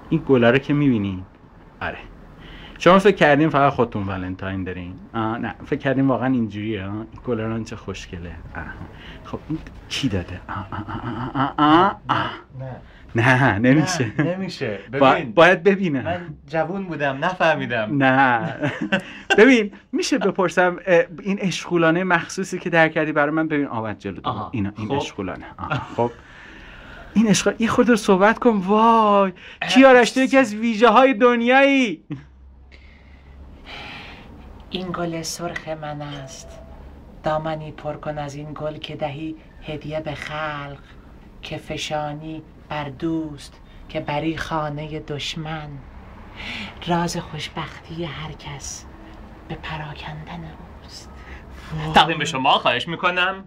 این گلا رو که میبینین، آره شما فکر کردین فقط خودتون ولنتاین دارین؟ نه فکر کردین واقعا اینجوریه؟ این گلا رو چه خوشگله. خب این کی داده؟ نه نمیشه. ببین باید ببینم. من جوون بودم نفهمیدم. نه ببین میشه بپرسم این اشغولانه مخصوصی که در کردی برای من، ببین آمد جلو این اشغولانه. خب این اشغال یه خورده صحبت کن. وای کیارش تو یکی از ویژه های دنیایی. این گل سرخ من است، دامنی پر کن از این گل که دهی هدیه به خلق، که فشانی بر دوست که بری خانه دشمن. راز خوشبختی هر کس به پراکندن اوست. تقدیم به شما خواهش میکنم.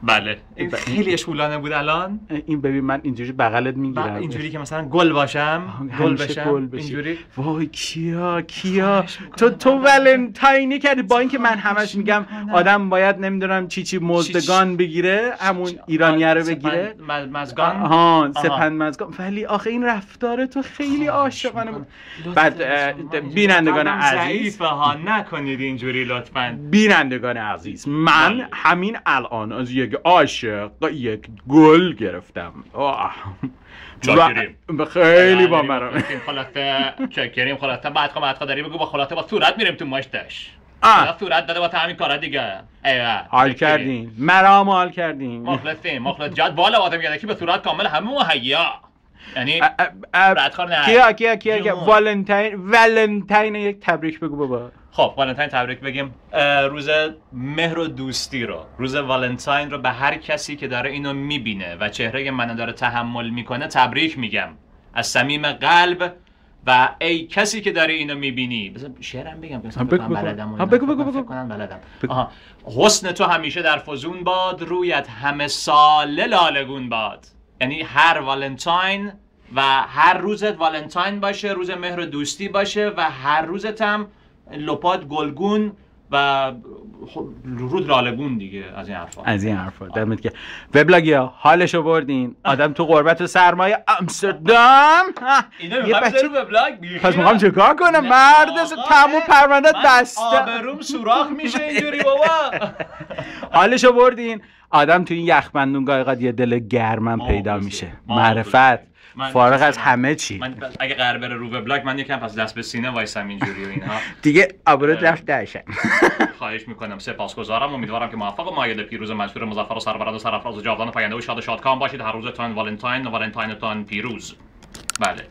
بله این خیلی اشغولانه بود. الان این ببین من اینجوری بغلت میگیرم، اینجوری که مثلا گل باشم، گل بشم اینجوری. وای کیا تو ولنتاینی کردی، با اینکه من همش میگم آدم باید نمیدونم چی مزدگان بگیره، همون ایرانیه رو بگیره، مزگان، سپند مزگان، ولی آخه این رفتار تو خیلی عاشقانه بود. بعد بینندگان عزیز ها نکنید اینجوری لطفاً. بینندگان عزیز من همین الان از یک عاشق یک گل گرفتم. چاکریم. خیلی با مرا چاکریم. خلاصه بعد داری بگو با خلاصه با صورت میریم تو مشتش. صورت داده با همین کارا دیگه. حال کردین مرام حال کردین. مخلص جاد بالا واسه میگه که به صورت کامل همه مهیا. یعنی کیا ولنتاین یک تبریک بگو بابا. خب ولنتاین تبریک بگیم. روز مهر و دوستی رو، روز ولنتاین رو به هر کسی که داره اینو میبینه و چهره منو داره تحمل میکنه تبریک میگم از صمیم قلب. و ای کسی که داره اینو میبینی، بذار شعرم بگم که بلدم. حسن تو همیشه در فزون باد، رویت همه ساله لالگون باد. یعنی هر ولنتاین و هر روزت ولنتاین باشه، روز مهر و دوستی باشه و هر روزت هم لپات گلگون و رود لالگون دیگه. از این حرفا دمت گرم. وبلاگیا حالشو بردین. آدم تو غربت و سرمایه آمستردام. اینو می‌خوام وبلاگ پس می‌خوام چیکار کنم؟ مرد تموم پرونده بسته. آبروم سوراخ میشه اینجوری بابا. حالشو بردین. آدم تو این یخبندون گاهی یه دل گرمم پیدا میشه. معرفت فارغ از همه چی. من اگه قرار بره رو وبلاگ من یکم پس دست به سینه وایسم اینجوری و اینها دیگه آبروت رفت درشن. خواهش میکنم. سپاسگزارم. امیدوارم که موفق و مایل پیروز منصور مظفر و سربلند و سرفراز و جاودان و پاینده و شادکام باشید. هر روزتان ولنتاین و ولنتاینتان پیروز. بله